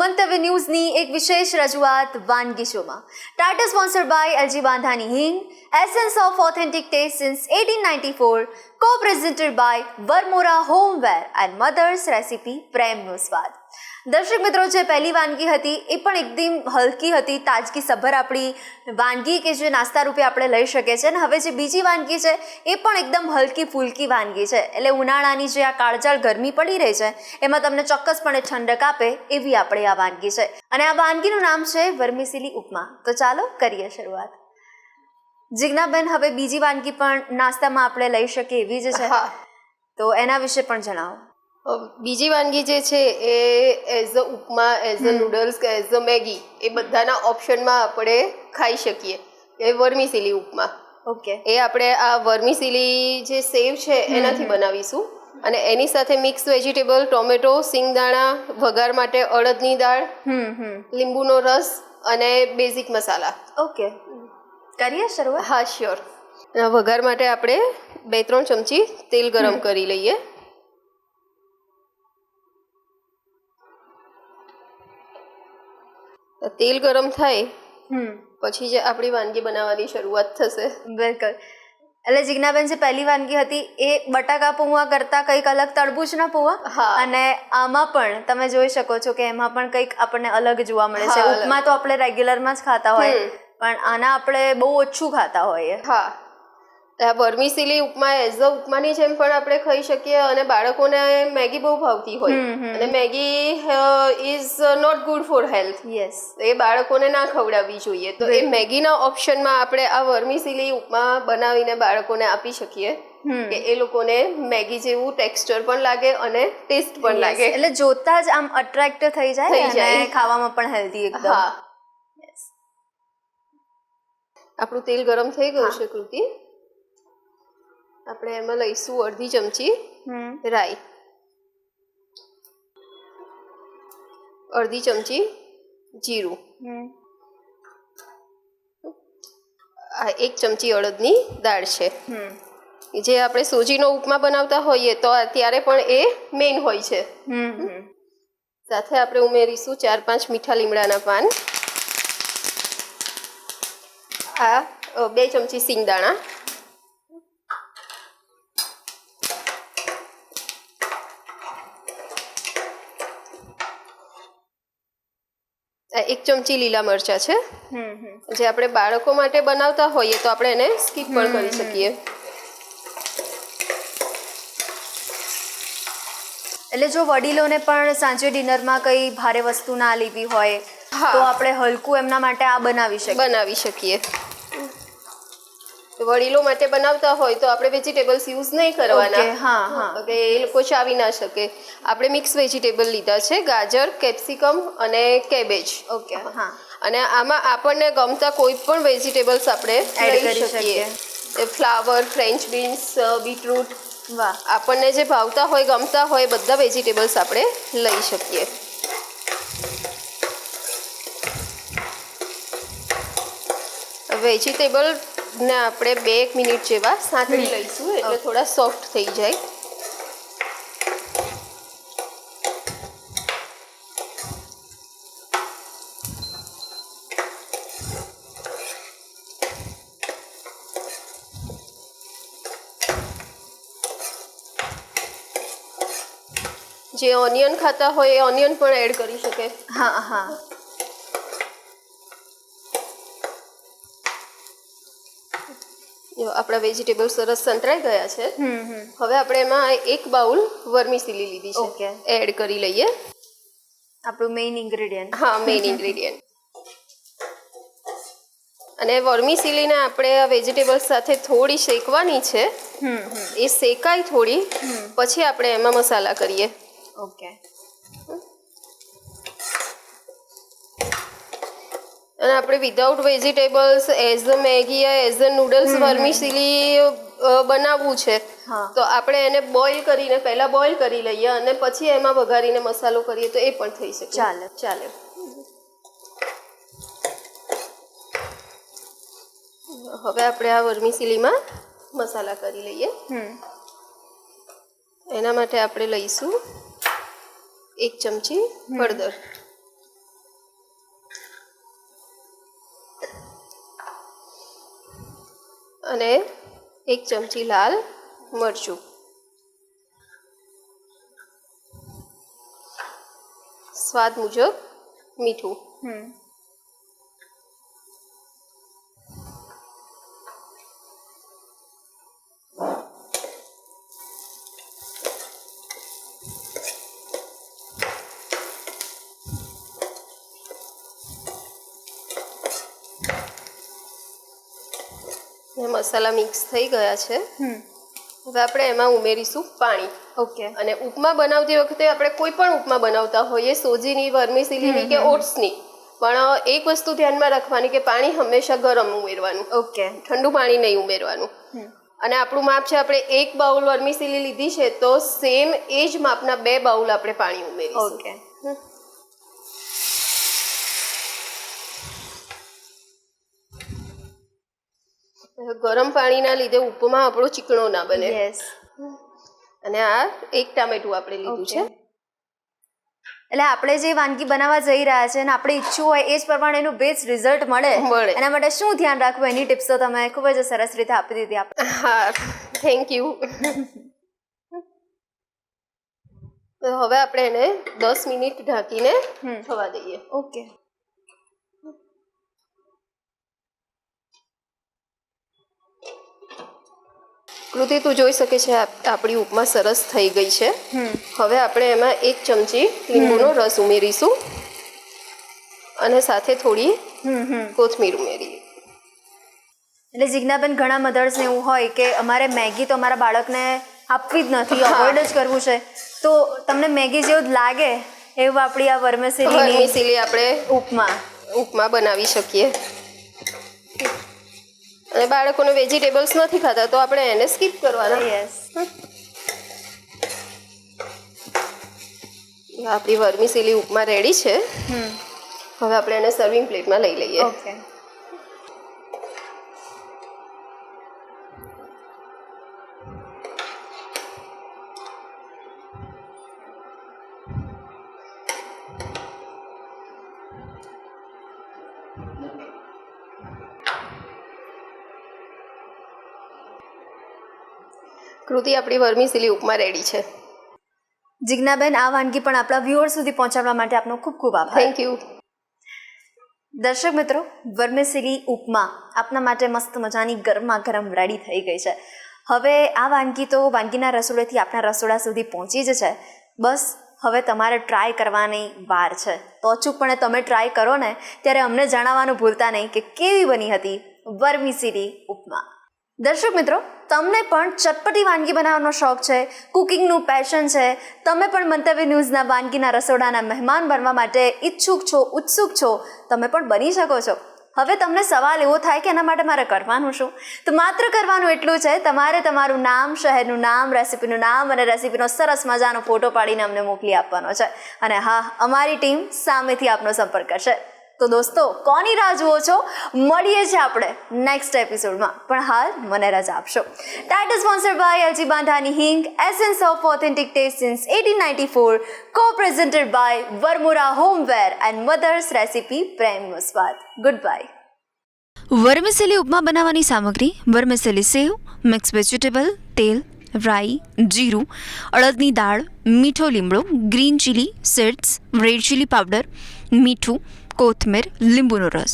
મંતવ્ય ન્યૂઝની એક વિશેષ રજૂઆત વાનગી શોમાં. Title sponsored by LG Bandhani Hing, essence of authentic taste since 1894, co-presented by Varmora Homeware and Mother's Recipe પ્રેમનો સ્વાદ. દર્શક મિત્રો, જે પહેલી વાનગી હતી એ પણ એકદમ હલકી હતી, તાજગી સભર આપણી વાનગી કે જે નાસ્તા રૂપે આપણે લઈ શકીએ છીએ. અને હવે જે બીજી વાનગી છે એ પણ એકદમ હલકી ફૂલકી વાનગી છે. એટલે ઉનાળાની જે આ કાળઝાળ ગરમી પડી રહી છે એમાં તમને ચોક્કસપણે ઠંડક આપે એવી આપણે આ વાનગી છે. અને આ વાનગીનું નામ છે વર્મિસેલી ઉપમા. તો ચાલો કરીએ શરૂઆત. જિજ્ઞાબેન, હવે બીજી વાનગી પણ નાસ્તામાં આપણે લઈ શકીએ એવી જ છે, તો એના વિશે પણ જણાવો. બીજી વાનગી જે છે એ as a upma, as a noodles કે એઝ અ મેગી, એ બધાના ઓપ્શનમાં આપણે ખાઈ શકીએ. એ વર્મિસેલી ઉપમા. ઓકે. એ આપણે આ વર્મિસેલી જે સેવ છે એનાથી બનાવીશું. અને એની સાથે મિક્સ વેજીટેબલ, ટોમેટો, સિંગદાણા, વઘાર માટે અડદની દાળ, લીંબુનો રસ અને બેઝિક મસાલા. ઓકે, કરીએ શરૂઆત? હા, શ્યોર. વઘાર માટે આપણે 2-3 ચમચી તેલ ગરમ કરી લઈએ. તેલ ગરમ થાય પછી જે આપણી વાનગી બનાવવાની શરૂઆત થશે. બિલકુલ. એટલે જિજ્ઞાબેન, જે પહેલી વાનગી હતી એ બટાકા પૌવા કરતા કંઈક અલગ તરબૂચના પૌવા, અને આમાં પણ તમે જોઈ શકો છો કે એમાં પણ કંઈક આપણને અલગ જોવા મળે છે. ઉપમા તો આપણે રેગ્યુલરમાં જ ખાતા હોય, પણ આના આપણે બહુ ઓછું ખાતા હોઈએ. હા, વર્મિસેલી ઉપમા એઝ અ ઉપમાની જેમ પણ આપણે ખાઈ શકીએ. અને બાળકોને મેગી બહુ ભાવતી હોય, અને Maggi is not good for health. Yes, એ બાળકોને ના ખવડાવવી જોઈએ. તો એ મેગીના ઓપ્શનમાં આપણે આ વર્મિસેલી ઉપમા બનાવીને બાળકોને આપી શકીએ કે એ લોકોને મેગી જેવું ટેક્સચર પણ લાગે અને ટેસ્ટ પણ લાગે. એટલે જોતા જ આમ અટ્રેક્ટ થઈ જાય અને ખાવામાં પણ હેલ્ધી એકદમ. હા, આપણું તેલ ગરમ થઈ ગયું છે કૃતિ. આપણે એમાં લઈશું અડધી ચમચી રાઈ, અડધી ચમચી જીરું, 1 ચમચી અડદની દાળ છે. જે આપણે સોજીનો ઉપમા બનાવતા હોઈએ તો ત્યારે પણ એ મેઇન હોય છે. સાથે આપણે ઉમેરીશું 4-5 મીઠા લીમડાના પાન, 2 ચમચી સિંગદાણા, 1 ચમચી લીલા મરચા છે. જે આપણે બાળકો માટે બનાવતા હોઈએ તો આપણે એને સ્કીપ પણ કરી શકીએ. એટલે જો વડીલોને પણ સાંજે ડિનરમાં કઈ ભારે વસ્તુ ના લેવી હોય તો આપણે હલકું એમના માટે આ બનાવી શકીએ. વડીલો માટે બનાવતા હોય તો આપણે વેજીટેબલ્સ યુઝ નહીં કરવાના, કે એ લોકો ચાવી ના શકે. આપણે મિક્સ વેજીટેબલ લીધા છે, ગાજર, કેપ્સિકમ અને કેબેજ. ઓકે. હા, અને આમાં આપણને ગમતા કોઈ પણ વેજીટેબલ્સ આપણે એડ કરી શકીએ. ફ્લાવર, ફ્રેન્ચ બીન્સ, બીટરૂટ, આપણને જે ભાવતા હોય, ગમતા હોય, બધા વેજીટેબલ્સ આપણે લઈ શકીએ. વેજીટેબલ ને આપણે 2 મિનિટ જેવા સાંતળી લઈશું, એટલે થોડા સોફ્ટ થઈ જાય. જે ઓનિયન ખાતા હોય એ ઓનિયન પણ એડ કરી શકે. હા. આપણા વેજીટેબલ સરસ સંતરાઈ ગયા છે. હવે આપણે એમાં 1 બાઉલ વર્મિસેલી લીધી છે, એડ કરી લઈએ. આપણું મેઇન ઇન્ગ્રેડિયન્ટ. હા, મેઇન ઇન્ગ્રેડિયન્ટ. અને વર્મિસેલીને આપણે આ વેજીટેબલ્સ સાથે થોડી શેકવાની છે. એ શેકાય થોડી પછી આપણે એમાં મસાલા કરીએ. ઓકે. અને આપણે without vegetables as a Maggi, as a noodles vermicelli બનાવવું છે તો આપણે એને પહેલા બોઇલ કરી લઈએ અને પછી એમાં વઘારીને મસાલો કરીએ તો એ પણ થઈ શકે. ચાલે. હવે આપણે આ વર્મિસેલીમાં મસાલા કરી લઈએ. એના માટે આપણે લઈશું 1 ચમચી હળદર, અને 1 ચમચી લાલ મરચું, સ્વાદ મુજબ મીઠું, મસાલા મિક્સ થઈ ગયા છે. હવે આપણે એમાં ઉમેરીશું પાણી. ઓકે. અને ઉપમા બનાવતી વખતે આપણે કોઈ પણ ઉપમા બનાવતા હોઈએ, સોજીની, વર્મિસેલીની કે ઓટ્સની, પણ એક વસ્તુ ધ્યાનમાં રાખવાની કે પાણી હંમેશા ગરમ ઉમેરવાનું. ઓકે. ઠંડુ પાણી નહીં ઉમેરવાનું. અને આપણું માપ છે, આપણે 1 બાઉલ વર્મિસેલી લીધી છે તો સેમ એ જ માપના 2 બાઉલ આપણે પાણી ઉમેરીશું. ઓકે. ગરમ પાણીના લીધે ઉપમા આપણો ચીકણો ના બને. યસ. અને આ 1 ટામેટું આપણે લીધું છે. એટલે આપણે જે વાનગી બનાવવા જઈ રહ્યા છે અને આપણે ઈચ્છું હોય એ જ પ્રમાણે એનું બેસ્ટ રિઝલ્ટ મળે એના માટે શું ધ્યાન રાખવું એની ટિપ્સ તો તમે ખૂબ જ સરસ રીતે આપી દીધી આપણે. હા, થેન્ક યુ. તો હવે આપણે એને 10 મિનિટ ઢાંકીને થવા દઈએ. ઓકે. કૃતિ, તું જોઈ શકે છે આપણી ઉપમા સરસ થઈ ગઈ છે. હવે આપણે એમાં 1 ચમચી લીંબુનો રસ ઉમેરીશું અને સાથે થોડી કોથમીર ઉમેરીએ. એટલે જીજ્ઞાબેન, ઘણા મધર્સને એવું હોય કે અમારે મેગી તો અમારા બાળકને આપવી જ નથી, અવોઇડ જ કરવું છે, તો તમને મેગી જેવું જ લાગે એવું આપણી આ વર્મિસેલી આપણે ઉપમા બનાવી શકીએ. અને બાળકોને વેજીટેબલ્સ નથી ખાતા તો આપણે એને સ્કીપ કરવાના. યસ. આપણી વર્મિસેલી ઉપમા રેડી છે. હવે આપણે એને સર્વિંગ પ્લેટમાં લઈ લઈએ. ઓકે. કૃતિ, આપણી વર્મિસેલી ઉપમા રેડી છે. જીજ્ઞાબેન, આ વાનગી પણ આપણા વ્યુઅર સુધી પહોંચાડવા માટે આપનો ખૂબ ખૂબ આભાર. Thank you. દર્શક મિત્રો, વર્મિસેલી ઉપમા આપના માટે મસ્ત મજાની ગરમા ગરમ રેડી થઈ ગઈ છે. હવે આ વાનગી તો વાનગીના રસોડેથી આપણા રસોડા સુધી પહોંચી જ છે. બસ હવે તમારે ટ્રાય કરવાની વાર છે. તો અચૂકપણે તમે ટ્રાય કરો ને ત્યારે અમને જણાવવાનું ભૂલતા નહીં કે કેવી બની હતી વર્મિસેલી ઉપમા. દર્શક મિત્રો, તમને પણ ચટપટી વાનગી બનાવવાનો શોખ છે, કુકિંગનું પેશન છે, તમે પણ મંતવ્ય ન્યૂઝના વાનગીના રસોડાના મહેમાન બનવા માટે ઈચ્છુક છો, ઉત્સુક છો, તમે પણ બની શકો છો. હવે તમને સવાલ એવો થાય કે એના માટે મારે કરવાનું શું? તો માત્ર કરવાનું એટલું છે, તમારે તમારું નામ, શહેરનું નામ, રેસિપીનું નામ અને રેસિપીનો સરસ મજાનો ફોટો પાડીને અમને મોકલી આપવાનો છે. અને હા, અમારી ટીમ સામેથી આપનો સંપર્ક કરશે. તો દોસ્તો, કોની રાહ જુઓ છો? મળીએ છીએ આપણે નેક્સ્ટ એપિસોડમાં, પણ હાલ મને રજા આપશો. Title sponsored by LG બાંધાની Hing, essence of authentic taste since 1894, co-presented by Varmora Homeware and Mother's Recipe પ્રેમનો સ્વાદ. Good bye. વર્મિસેલી ઉપમા બનાવવાની સામગ્રી: વર્મિસેલી સેવ, મિક્સ વેજીટેબલ, તેલ, રાઈ, જીરું, અડદની દાળ, મીઠો લીમડો, green chilli seeds, red chilli powder, મીઠું, કોથમીર, લીંબુનો રસ.